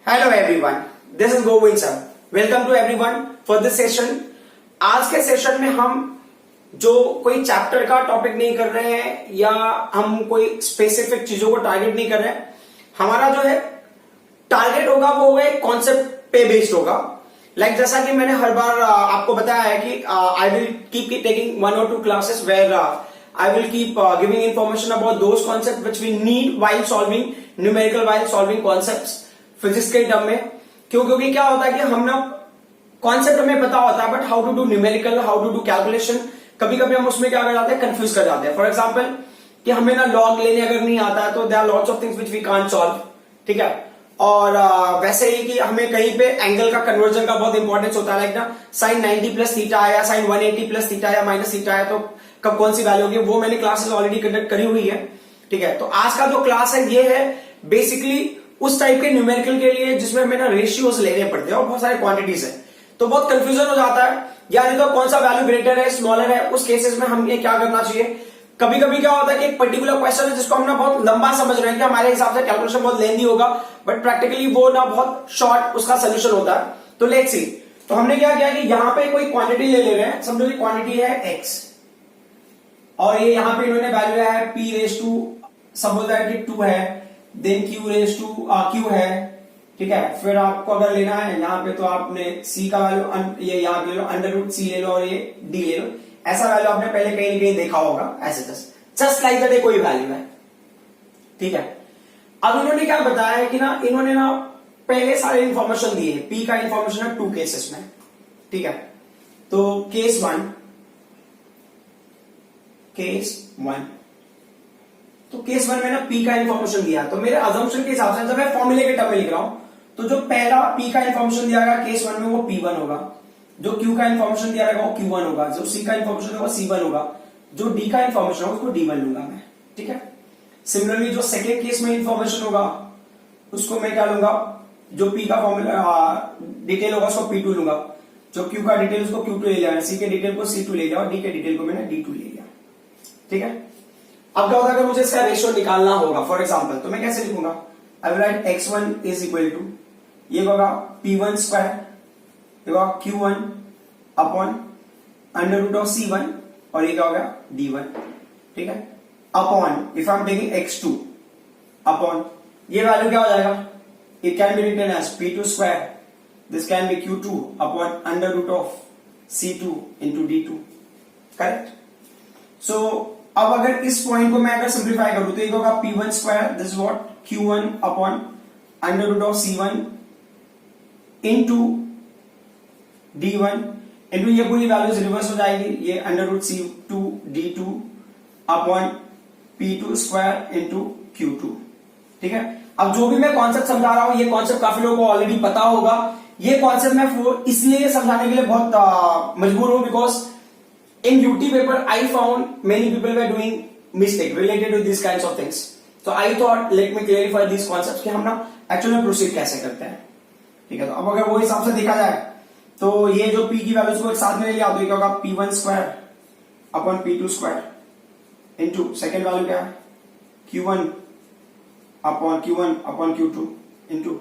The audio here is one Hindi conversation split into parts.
Hello everyone, this is Govind sir. Welcome to everyone for this session. आज के सेशन में हम जो कोई चैप्टर का टॉपिक नहीं कर रहे हैं या हम कोई स्पेसिफिक चीजों को टारगेट नहीं कर रहे हैं। हमारा जो है टारगेट होगा वो होगा एक कॉन्सेप्ट पे बेस्ड होगा। जैसा कि मैंने हर बार आपको बताया है कि I will keep taking 1 or 2 classes where I will keep giving information about those concepts which we need while solving numerical, while solving concepts physics के टर्म में। क्योंकि क्या होता है कि हम ना कॉन्सेप्ट हमें पता होता है but how to do numerical, how to do calculation, कभी कभी हम उसमें क्या कर जाते हैं, कंफ्यूज कर जाते हैं। फॉर एग्जाम्पल कि हमें ना लॉग लेने अगर नहीं आता है तो there are lots of things which we can't solve, ठीक है। और वैसे ही कि हमें कहीं पे एंगल का कन्वर्जन का बहुत इंपॉर्टेंस होता है। लाइक ना साइन 90 प्लस थीटा आया, साइन 180 प्लस थीटा या माइनस थीटा है तो कब कौन सी वैल्यू होगी, वो मैंने क्लासेस ऑलरेडी कंडक्ट करी हुई है, ठीक है। तो आज का जो क्लास है ये है बेसिकली उस टाइप के न्यूमेरिकल के लिए जिसमें हमें ना रेशियोज लेने पड़ते हैं और बहुत सारे क्वांटिटीज है, तो बहुत कंफ्यूजन हो जाता है यानी तो कौन सा वैल्यू ग्रेटर है, स्मॉलर है। उस केसेस में हमें क्या करना चाहिए, कभी कभी क्या होता है कि एक पर्टिकुलर क्वेश्चन है जिसको हम ना बहुत लंबा समझ रहे हैं कि हमारे हिसाब से कैलकुलेशन बहुत लेंदी होगा बट प्रैक्टिकली वो ना बहुत शॉर्ट उसका सोल्यूशन होता है। तो लेट्स सी, तो हमने क्या किया कि यहां पे कोई क्वांटिटी ले रहे हैं, समझो कि क्वांटिटी है x और ये यहां पे इन्होंने वैल्यू है p raise to suppose that कि 2 है, देन q रेज टू q है, ठीक है। फिर आपको अगर लेना है यहाँ पे तो आपने c का वैल्यू ये यहाँ पे ले लो, अंडर रूट c ले लो और ये d ले लो। ऐसा वैल्यू आपने पहले कहीं ना कहीं देखा होगा, ऐसे जस्ट लाइक दैट कोई वैल्यू है, ठीक है। अब इन्होंने क्या बताया है कि ना इन्होंने ना पहले सारे इंफॉर्मेशन दिए है, p का इंफॉर्मेशन है 2 केसेस में, ठीक है। तो केस 1, तो केस 1 में ना p का इंफॉर्मेशन दिया, तो मेरे अजम्पशन के हिसाब से जब मैं फॉर्मूले के टर्म में लिख रहा हूं तो जो पहला p का इंफॉर्मेशन दिया गया केस 1 में वो p1 होगा, जो q का इंफॉर्मेशन दिया गया वो q1 होगा, जो c का इंफॉर्मेशन होगा c1 होगा, जो d का इंफॉर्मेशन होगा उसको d1 लूंगा मैं, ठीक है। सिमिलरली जो सेकेंड केस में इंफॉर्मेशन होगा उसको मैं क्या लूंगा, जो p का फॉर्मूला डिटेल होगा उसको p2 लूंगा, जो q का डिटेल उसको q2 ले लिया, c के डिटेल को c2 ले लिया और d के डिटेल को मैंने d2 ले लिया, ठीक है। अब क्या होता है अगर मुझे इसका रेशियो निकालना होगा, फॉर एग्जांपल तो मैं कैसे लिखूंगा, I will write x1 is equal to ये होगा p1 स्क्वायर, ये होगा q1 upon under root of c1 और ये क्या होगा d1, ठीक है। Upon if I am taking x2 upon ये वैल्यू क्या हो जाएगा, it can be written as p2 square, this can be q2 upon under root of c2 into d2, correct. So अब अगर इस पॉइंट को मैं अगर सिंप्लीफाई करूं तो ये होगा p1 square, this what q1 upon under root of c1 into d1 into ये पूरी वैल्यूज रिवर्स हो जाएगी, ये under root c2 d2 upon p2 square into q2, ठीक है। अब जो भी मैं कॉन्सेप्ट समझा रहा हूं ये कॉन्सेप्ट काफी लोगों को ऑलरेडी पता होगा। ये कॉन्सेप्ट मैं इसलिए समझाने के लिए बहुत मजबूर हूं because in UT paper I found many people were doing mistake related to these kinds of things, so I thought let me clarify these concepts कि हम ना एक्चुअल में प्रोसीड कैसे करते हैं, ठीक है। तो अब अगर वो हिसाब से देखा जाए तो ये जो p की वैल्यूज को एक साथ में ले लिया तो ये क्या होगा p1 square upon p2 square into second value क्या है q1 upon q2 into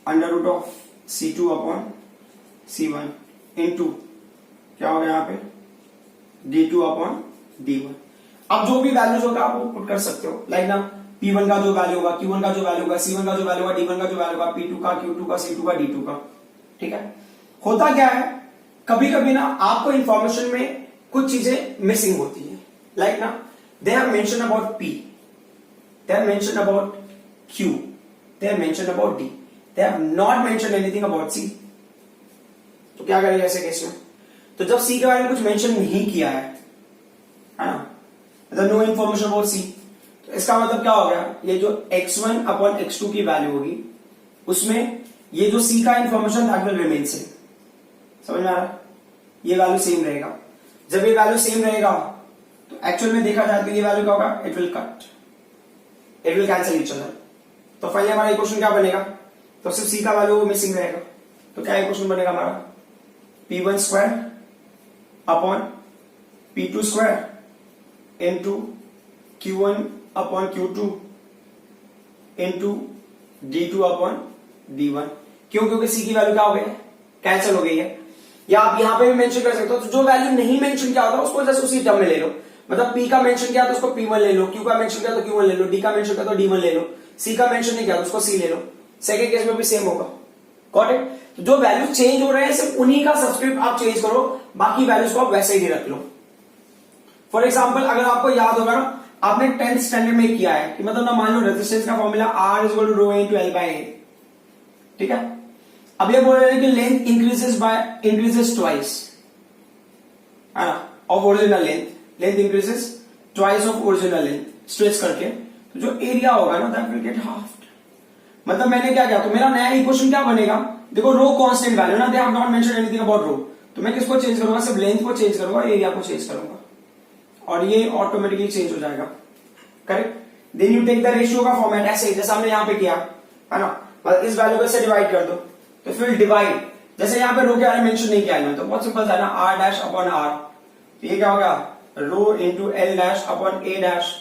under root of c2 upon c1 into क्या हो गया यहाँ पे d2 अपॉन d1। अब जो भी वैल्यूज होगा आप वो पुट कर सकते हो, लाइक ना p1 का जो वैल्यू होगा, q1 का जो वैल्यू होगा, c1 का जो वैल्यू होगा, d1 का जो वैल्यू होगा, p2 का, q2 का, c2 का, d2 का, ठीक है। होता क्या है कभी कभी ना आपको इंफॉर्मेशन में कुछ चीजें मिसिंग होती है, लाइक ना they have mention about p, they have mentioned about q, they have mentioned about d, they have not mentioned anything about c। तो क्या करेंगे ऐसे केस में, तो जब c के बारे में कुछ मेंशन नहीं किया है ना, मतलब नो इन्फॉर्मेशन अबाउट c, तो इसका मतलब क्या हो गया, ये जो x1 अपॉन x2 की वैल्यू होगी उसमें ये जो c का information that will remain same, समझ में आ रहा है, ये वैल्यू सेम रहेगा। जब ये वैल्यू सेम रहेगा तो एक्चुअल में देखा जाए तो ये वैल्यू क्या होगा, it will cut, it will cancel each other. तो फाइनली हमारा इक्वेशन क्या बनेगा, तो सिर्फ c का वैल्यू मिसिंग रहेगा, तो क्या इक्वेशन बनेगा हमारा p1 square upon p2 square into q1 upon q2 into d2 upon d1। क्यों? क्योंकि c की वैल्यू क्या हो गई है, कैंसिल हो गई है। या आप यहां पे भी मेंशन कर सकते हो, तो जो वैल्यू नहीं मेंशन किया होगा उसको जस्ट उसी टर्म में ले लो। मतलब p का मेंशन किया तो उसको p1 ले लो, q का मेंशन किया तो q1 ले लो, d का मेंशन किया तो d1 ले लो, c का मेंशन नहीं किया तो उसको c ले लो। सेकंड केस में भी सेम होगा। Got it? तो जो वैल्यू चेंज हो रहे हैं सिर्फ उन्हीं का सब्सक्रिप्ट आप चेंज करो, बाकी वैल्यूज को आप वैसे ही रख लो। फॉर एग्जाम्पल अगर आपको याद होगा ना, आपने 10th स्टैंडर्ड में किया है कि मतलब ना मान लो रेजिस्टेंस का formula R is equal to rho into L by A, ठीक है। अब ये बोल रहे हैं कि लेंथ इंक्रीजेस ट्वाइस, है ना, of original length increases twice of original length, stretch करके तो जो एरिया होगा ना दैट विल गेट हाफ। मतलब मैंने क्या किया, तो मेरा नया इक्वेशन क्या बनेगा, देखो रो कांस्टेंट वैल्यू ना, they have not mention anything about rho, तो मैं किसको चेंज करूंगा, सिर्फ लेंथ को चेंज करूंगा, एरिया को चेंज करूंगा और ये ऑटोमेटिकली चेंज हो जाएगा। Correct? Then you take the ratio का फॉर्मेट ऐसे ही जैसा हमने यहां पे किया, है ना, मतलब इस वैल्यू को से डिवाइड कर दो, तो फिर डिवाइड, जैसे यहां पे रो के बारे में मेंशन नहीं किया है तो बहुत सिंपल था ना, r डैश अपॉन r, तो ये क्या होगा, rho into L dash upon ए डैश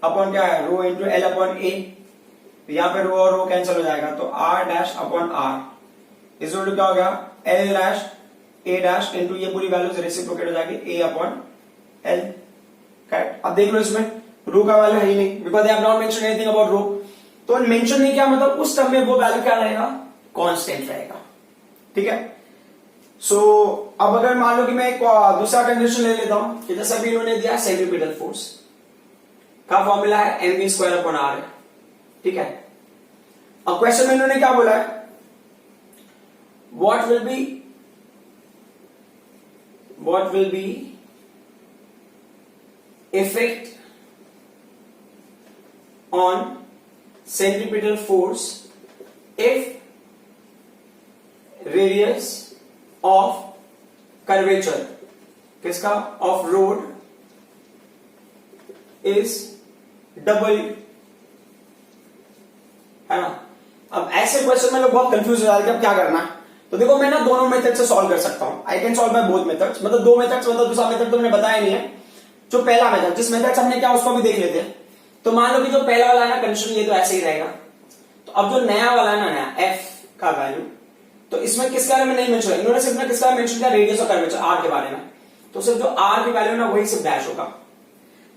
अपॉन क्या है, रो इंटू एल अपॉन ए, यहां पे रो और रो कैंसिल हो जाएगा, तो r dash upon r is equal to क्या हो गया, l dash a dash into ये पूरी वैल्यू रेसिप्रोकेट हो जाएगी a अपॉन l। करेक्ट? अब देख लो इसमें रो का वैल्यू है ही नहीं, because they have not mention anything about rho, तो मेंशन नहीं किया मतलब उस टर्म में वो वैल्यू क्या रहेगा, कांस्टेंट रहेगा। ठीक है? सो अब अगर मान लो कि मैं एक दूसरा कंडीशन ले लेता हूं कि जैसा भी इन्होंने दिया सेंट्रीपिटल फोर्स का फॉर्मूला है mv स्क्वायर अपॉन r है, ठीक है। अब क्वेश्चन में इन्होंने क्या बोला है, what will be effect on centripetal force if radius of curvature किसका, of road is double, है ना। अब ऐसे क्वेश्चन में लोग बहुत कंफ्यूज हो जाते हैं अब क्या करना है, तो देखो मैं ना दोनों मेथड से सॉल्व कर सकता हूं, I can solve by both methods, मतलब दो मेथड्स, मतलब दूसरा मेथड तो मैंने बताया नहीं है। जो पहला मेथड, जिस मेथड से हमने क्या उसको भी देख लेते हैं। तो मान लो कि जो पहला वाला है ना कंडीशन, ये तो ऐसे ही रहेगा, तो अब जो नया वाला है ना, नया f का वैल्यू, तो इसमें किसके बारे में नहीं मेंशन, इन्होंने सिर्फ किसके बारे में मेंशन किया, रेडियस ऑफ कर्वेचर r के बारे में, तो सिर्फ जो r की वैल्यू है ना वही सिर्फ डैश होगा,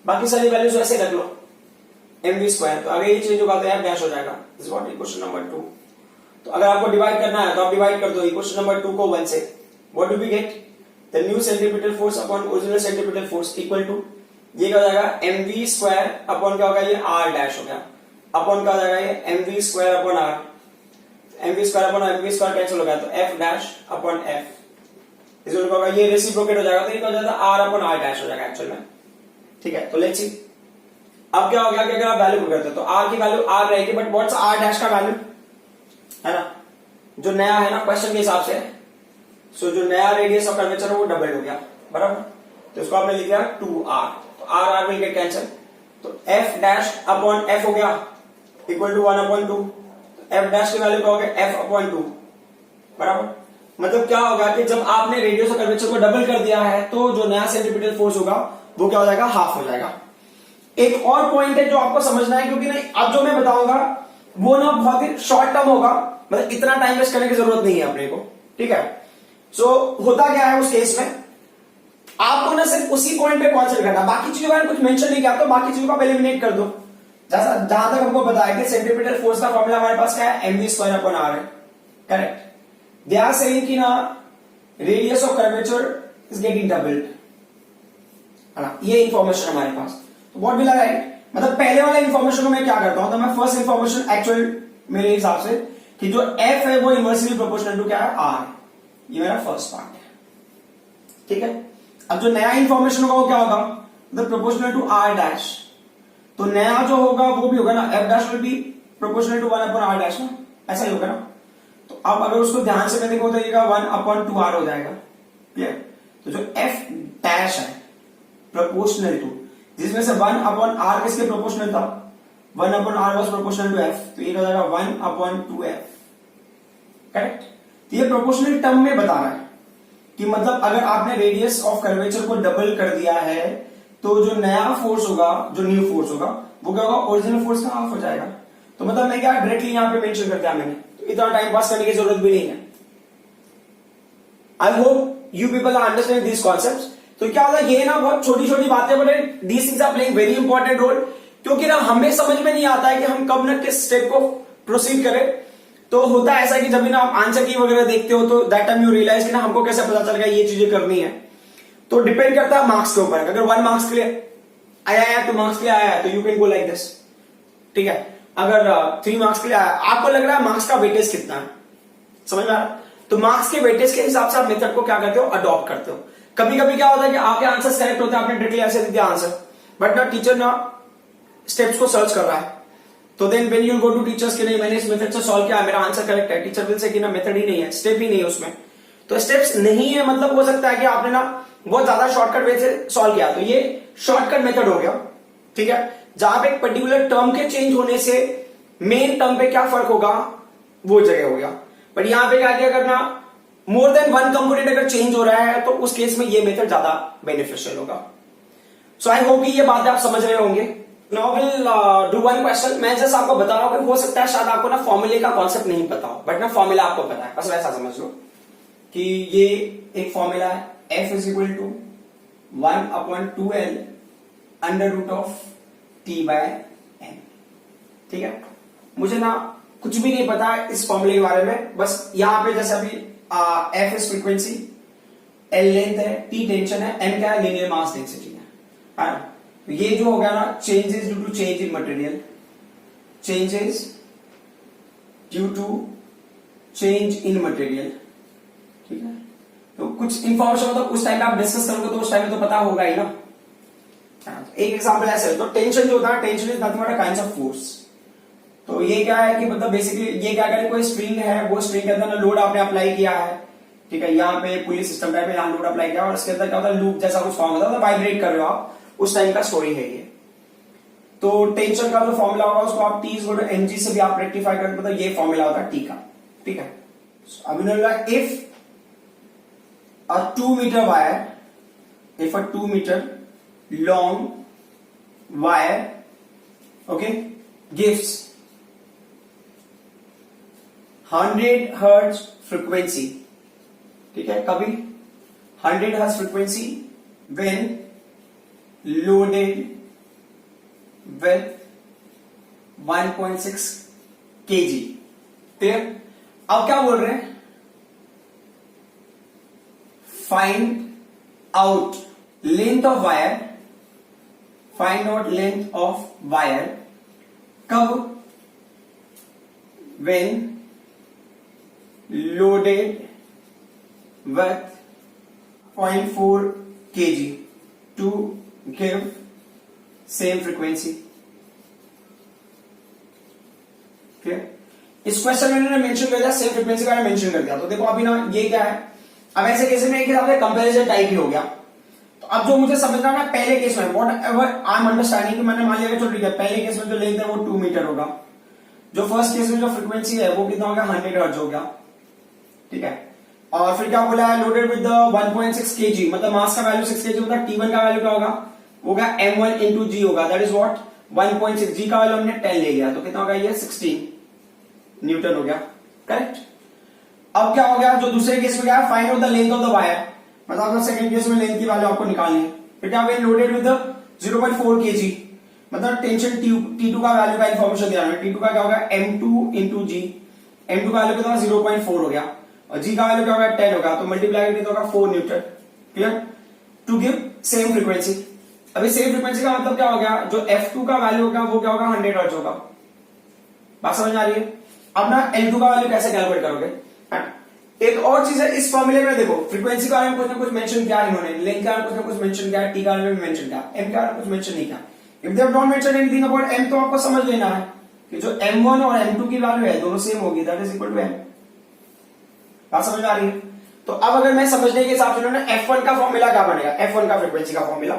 बाकी सारी वैल्यूज ऐसे रख लो mv स्क्वायर, तो अगर ये चेंज होगा तो f डैश हो जाएगा। This what equation number 2। तो अगर आपको डिवाइड करना है तो आप डिवाइड कर दो इक्वेशन नंबर 2 को 1 से, what do we get, the new centripetal force upon original centripetal force equal to, ये क्या हो जाएगा, mv स्क्वायर अपॉन क्या होगा, ये r डैश हो गया, अपॉन क्या हो जाएगा, ये mv square upon r, mv square upon mv square cancel हो गया, तो f dash upon f is equal to, ये रेसिप्रोकेट हो जाएगा, तो ये क्या हो जाता है, r अपॉन r डैश हो जाएगा एक्चुअल में। ठीक है, तो लेट्स सी अब क्या हो गया कि अगर आप वैल्यू पुट करते हो तो r की वैल्यू r रहेगी, बट व्हाट्स r डैश का वैल्यू, है ना, जो नया है ना क्वेश्चन के हिसाब से, सो जो नया रेडियस ऑफ कर्वेचर है वो डबल हो गया, बराबर, तो इसको आपने लिख दिया 2r, तो r विल गेट कैंसिल, तो f डैश अपॉन f हो गया equal to 1 upon 2, f dash की वैल्यू क्या हो गया, f अपॉन 2, बराबर। मतलब क्या होगा कि जब आपने रेडियस ऑफ कर्वेचर को डबल कर दिया है तो जो नया सेंट्रीपिटल फोर्स होगा वो क्या हो जाएगा, हाफ हो जाएगा। एक और पॉइंट है जो आपको समझना है, क्योंकि नहीं अब जो मैं बताऊंगा वो ना बहुत ही शॉर्ट टर्म होगा, मतलब इतना टाइम वेस्ट करने की जरूरत नहीं है अपने को। ठीक है, सो होता क्या है उस केस में, आपको ना सिर्फ उसी पॉइंट पे कॉन्सेंट्रेट करना, बाकी चीजों का कुछ मेंशन नहीं किया तो बाकी चीजों का एलिमिनेट कर दो। जैसा जहां तक हमको बताया कि सेंट्रीपिटल फोर्स का फॉर्मूला हमारे पास क्या है, mv स्क्वायर अपॉन r है, करेक्ट। दे आर सेइंग कि ना radius of curvature is getting doubled, है ना, ये इंफॉर्मेशन हमारे पास। तो व्हाट विल आई राइट, मतलब पहले वाले इंफॉर्मेशन को मैं क्या करता हूं, तो मैं फर्स्ट इंफॉर्मेशन एक्चुअल मेरे हिसाब से कि जो f है वो इनवर्सली प्रोपोर्शनल टू क्या है, r, ये मेरा फर्स्ट पार्ट है। ठीक है, अब जो नया इंफॉर्मेशन होगा वो क्या होगा, the proportional to r dash, तो नया जो होगा वो भी होगा ना, f dash will be proportional to 1 upon r dash ना, ऐसा ही होगा ना। तो अब अगर उसको ध्यान से मैं देखो तो ये 1 अपॉन 2r हो जाएगा, क्लियर। तो जो f डैश है प्रोपोर्शनल टू, जिसमें से 1 अपॉन r किसके प्रोपोर्शनल था, 1 upon r was proportional to f, तो ये हो जाएगा 1 अपॉन 2f, करेक्ट। तो ये प्रोपोर्शनल टर्म में बता रहा है कि मतलब अगर आपने रेडियस ऑफ कर्वेचर को डबल कर दिया है तो जो नया फोर्स होगा, जो न्यू फोर्स होगा वो क्या होगा, ओरिजिनल फोर्स का हाफ हो जाएगा। तो मतलब मैं क्या डायरेक्टली यहां पे मेंशन कर दिया मैंने, इतना टाइम पास करने की जरूरत भी नहीं है। I hope you people are understanding this concept. तो क्या होता है, ये ना बहुत छोटी छोटी बातें, but these things are playing very important role, क्योंकि ना हमें समझ में नहीं आता है कि हम कब ना किस स्टेप को प्रोसीड करें। तो होता है ऐसा कि जब भी ना आप आंसर की वगैरह देखते हो तो दैट टाइम यू रियलाइज कि ना हमको कैसे पता चल गया ये चीजें करनी है। तो डिपेंड करता है मार्क्स के ऊपर। अगर 1 मार्क्स के लिए आया है, 2 मार्क्स के लिए आया है, तो you can go like this, ठीक है। अगर 3 मार्क्स के लिए आया, आपको लग रहा है मार्क्स का वेटेज कितना है, समझ में आ रहा है, तो मार्क्स के वेटेज के हिसाब से आप मेथड को क्या करते हो, अडॉप्ट करते हो। कभी कभी क्या होता है कि आपके आंसर करेक्ट होते हैं, आपने डायरेक्टली ऐसे दे दिया आंसर, बट ना टीचर ना स्टेप्स को सर्च कर रहा है, तो then when you go to teachers कि नहीं मैंने इस मेथड से सॉल्व किया, मेरा आंसर करेक्ट है, टीचर विल से कि ना मेथड ही नहीं है, स्टेप ही नहीं है उसमें। तो स्टेप्स नहीं है मतलब हो सकता है कि आपने ना बहुत ज्यादा शॉर्टकट वे से सॉल्व किया, तो ये शॉर्टकट मेथड हो गया, ठीक है। जहां पे एक पर्टिकुलर टर्म के चेंज होने से मेन टर्म पे क्या फर्क होगा वो जगह हो गया। बट यहां पे क्या करना, मोर देन 1 कंपोनेंट अगर चेंज हो रहा है तो उस केस में ये मेथड ज्यादा बेनिफिशियल होगा। सो आई होप ये बातें आप समझ रहे होंगे। Now will do 1 question. मैं जैसे आपको बता रहा हूं कि हो सकता है शायद आपको ना फॉर्मूले का कॉन्सेप्ट नहीं पता हो, बट ना फॉर्मूला आपको पता है, बस वैसा समझ लो कि ये एक फॉर्मूला है, f is equal to 1/2l under root of t/n, ठीक है। मुझे ना कुछ भी नहीं पता इस फॉर्मूले के बारे में, बस यहां पे जैसे अभी f is frequency, l length है, t टेंशन है, n क्या है, लीनियर मास डेंसिटी है। तो ये जो हो गया ना, changes due to change in material, changes due to change in material, ठीक है। तो कुछ इंफॉर्मेशन मतलब उस टाइम पे आप डिस्कस करोगे तो उस टाइम में तो पता होगा ही ना। एक एग्जांपल ऐसे है, तो टेंशन जो होता है, tension is nothing but a kind of force. तो ये क्या है कि मतलब बेसिकली ये क्या करे, कोई स्प्रिंग है, वो स्प्रिंग के अंदर ना लोड आपने अप्लाई किया है, ठीक है, यहाँ पे पुली सिस्टम टाइप में यहाँ लोड अप्लाई किया और इसके अंदर क्या होता है, लूप जैसा कुछ फॉर्म होता है, वाइब्रेट कर रहे हो आप, उस टाइम का स्टोरी है ये। तो टेंशन का जो फॉर्मूला होगा उसको आप T इक्वल टू mg से भी आप रेक्टिफाई करते, मतलब ये फॉर्मूला होता है T का, ठीक है। अभी if a 2 meter wire, if a 2 meter long wire, okay, gives 100 hertz frequency, ठीक है, कभी 100 hertz frequency when loaded with 1.6 kg, ठीक है। अब क्या बोल रहे हैं, find out length of wire, find out length of wire कब, when loaded with 0.4 kg to give same frequency, ठीक है। इस क्वेश्चन में मैंने मेंशन कर दिया, सेम फ्रीक्वेंसी का मेंशन कर दिया। तो देखो अभी ना ये क्या है, अब ऐसे केस में एक हिसाब से कंपैरिजन टाइप ही हो गया। तो अब जो मुझे समझना है पहले केस में, what ever I am understanding, कि मैंने मान लिया ठीक है, पहले केस में जो लेंथ है वो 2 मीटर होगा, जो फर्स्ट केस में जो फ्रीक्वेंसी है वो कितना हो गया, 100 हर्ट्ज हो गया, ठीक है। और फिर क्या बोला है, लोडेड विद 1.6 kg, मतलब मास का वैल्यू 6 kg होता है, T1 का वैल्यू क्या होगा m1 into g होगा, दैट इज व्हाट 1.6, g का वैल्यू हमने 10 ले लिया, तो कितना होगा ये 16 न्यूटन हो गया, करेक्ट। अब क्या हो गया, जो दूसरे केस में क्या है, find out the length of the wire, मतलब सेकंड केस में लेंथ की वैल्यू आपको निकालनी है। फिर क्या होगा, लोडेड विद 0.4 kg, मतलब टेंशन T2 का वैल्यू का इंफॉर्मेशन दिया है, T2 का क्या होगा m2 into g, m2 का वैल्यू कितना 0.4 हो गया और g का वैल्यू क्या होगा 10 होगा, तो मल्टीप्लाई करके होगा 4 newton, clear, to give same frequency. अभी सेम फ्रीक्वेंसी का मतलब क्या हो गया, जो f2 का वैल्यू होगा वो क्या होगा 100 हर्ट्ज होगा, बात समझ आ रही है। अब ना L2 का वैल्यू कैसे कैलकुलेट करोगे, एक और चीज है इस फॉर्मूले में, देखो फ्रीक्वेंसी के बारे में कुछ ना कुछ मेंशन किया इन्होंने, लेंथ के बारे में कुछ ना कुछ मेंशन किया, टी के बारे में मेंशन किया, एम के बारे में कुछ मेंशन नहीं किया। If they have not mention anything about m, तो आपको समझ लेना है कि जो m1 और m2 की वैल्यू है दोनों सेम होगी, that is equal to m, बात समझ आ रही है। तो अब अगर मैं समझने के हिसाब से ना f1 का फॉर्मूला क्या बनेगा, f1 का फ्रीक्वेंसी का फॉर्मूला,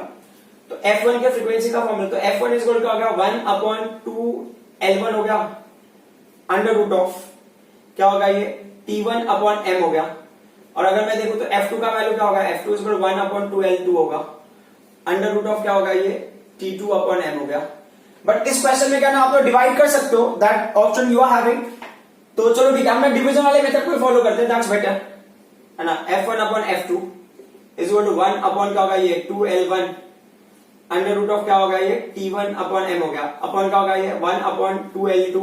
तो f1 के फ्रीक्वेंसी का फॉर्मूला, तो f1 इज इक्वल टू क्या हो गया 1/2L1 हो गया अंडर रूट ऑफ क्या होगा ये T1/m हो गया। और अगर मैं देखूं तो f2 का वैल्यू क्या होगा, f2 is equal to 1/2L2 होगा अंडर रूट ऑफ क्या होगा ये T2/m हो गया। बट इस क्वेश्चन में क्या ना आप लोग डिवाइड कर सकते हो, that option you are having, तो चलो ठीक है, हम डिवीजन वाले मेथड को फॉलो करते हैं, दैट्स बेटर, है ना। F1 upon F2 is equal to 1 upon क्या होगा ये 2L1 अंडर रूट ऑफ क्या होगा ये T1 अपॉन M हो गया, अपॉन क्या होगा ये 1 upon 2L2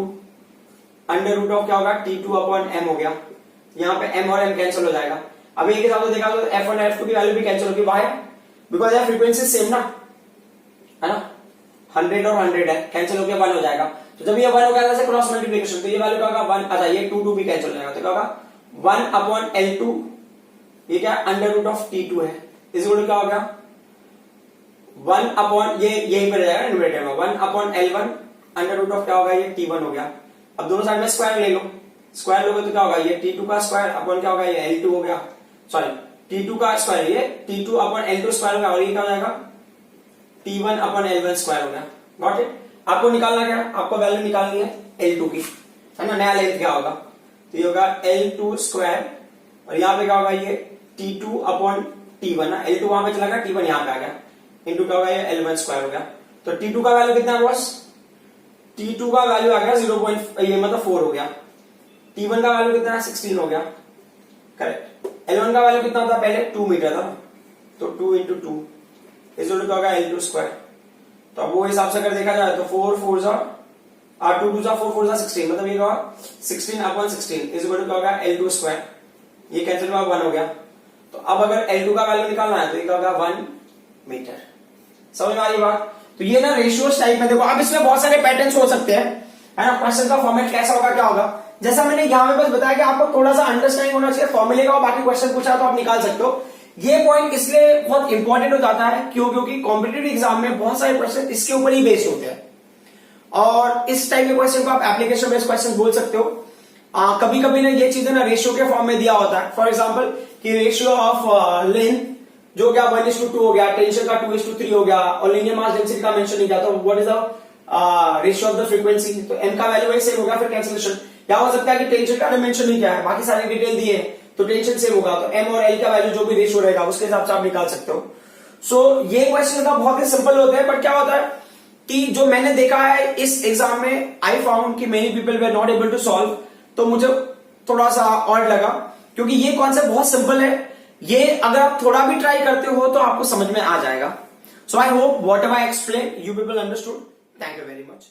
under root of क्या होगा T2 अपॉन M हो गया। यहाँ पे M और M कैंसिल हो जाएगा। अब एक हिसाब से देखा तो F1 और F2 की वैल्यू भी कैंसिल होगी, वाई बिकॉज यार फ्रीक्वेंसी सेम ना, है ना, 100 और 100 है, कैंसिल होकर 1 हो जाएगा। तो जब ये 1 हो गया क्रॉस मल्टीप्लिकेशन, तो ये वैल्यू क्या होगा 1, अच्छा ये 2 भी कैंसिल हो जाएगा, तो क्या होगा 1 अपॉन L2, ये क्या अंडर रूट ऑफ T2 है, इस क्या हो गया 1 अपॉन, ये यही पर जाएगा न्यूमरेटर में, 1 upon L1 under root of क्या होगा ये T1 हो गया। अब दोनों साइड में स्क्वायर ले लो, स्क्वायर लोगे तो क्या होगा ये T2 का स्क्वायर अपॉन क्या होगा ये L2 हो गया, सॉरी T2 का स्क्वायर ये T2 अपॉन L2 स्क्वायर हो गया, और ये क्या हो जाएगा T1 अपॉन L1 स्क्वायर हो गया। Got it. आपको निकालना क्या है, आपको वैल्यू निकालनी है L2 की, है ना, नया लेंथ क्या होगा, तो ये होगा L2 स्क्वायर, और यहाँ पे क्या होगा ये T2 अपॉन T1 ना, L2 वहां पे चला गया, T1 यहाँ पे आ गया, इंटू क्या होगा ये L1 स्क्वायर हो गया। तो T2 का वैल्यू कितना है बॉस, T2 का वैल्यू आ गया 0. ये मतलब 4 हो गया, T1 का वैल्यू कितना है 16 हो गया, करेक्ट। L1 का वैल्यू कितना था पहले 2 मीटर था, तो 2 इंटू 2 इज क्या होगा L2 स्क्वायर। तो अब वो हिसाब से अगर देखा जाए तो 4 4 जा 2 2 जा 4 4 जा 16, मतलब ये होगा 16 अपॉन 16 इज क्या होगा L2 स्क्वायर, ये कैंसिल हुआ 1 हो गया। तो अब अगर L2 का वैल्यू निकालना है तो ये क्या होगा 1 मीटर। समझ में आ रही बात। तो ये ना रेशियोस टाइप में देखो, अब इसमें बहुत सारे पैटर्न्स हो सकते हैं, है ना, क्वेश्चन का फॉर्मेट कैसा होगा क्या होगा, जैसा मैंने यहाँ पे बस बताया कि आपको थोड़ा सा अंडरस्टैंडिंग होना चाहिए फॉर्मूले का, और बाकी क्वेश्चन पूछा तो आप निकाल सकते हो। ये पॉइंट इसलिए बहुत इंपॉर्टेंट हो जाता है क्योंकि कॉम्पिटेटिव एग्जाम में बहुत सारे क्वेश्चन इसके ऊपर ही बेस्ड होते हैं, और इस टाइप के क्वेश्चन को आप एप्लीकेशन बेस्ड क्वेश्चन बोल सकते हो। कभी कभी ना ये चीजें ना रेशियो के फॉर्म में दिया होता है, फॉर एग्जाम्पल कि रेशियो ऑफ लेंथ जो क्या 1:2 हो गया, टेंशन का 2:3 हो गया, और लीनियर मास डेंसिटी का मेंशन नहीं किया, तो what is the ratio of the frequency, तो m का वैल्यू वही सेम होगा, फिर कैंसिलेशन। क्या हो सकता है कि टेंशन का मेंशन नहीं किया है, बाकी सारी डिटेल दी है, तो टेंशन सेम होगा, तो m और l का वैल्यू जो भी रेशियो रहेगा उसके हिसाब से आप निकाल सकते हो। सो ये क्वेश्चन का बहुत ही सिंपल होते हैं, बट क्या होता है कि जो मैंने देखा है इस एग्जाम में, आई फाउंड कि many people were not able to solve, तो मुझे थोड़ा सा ऑड लगा, क्योंकि ये कॉन्सेप्ट बहुत सिंपल है, ये अगर आप थोड़ा भी ट्राई करते हो तो आपको समझ में आ जाएगा। So I hope whatever I explain you people understood. Thank you very much.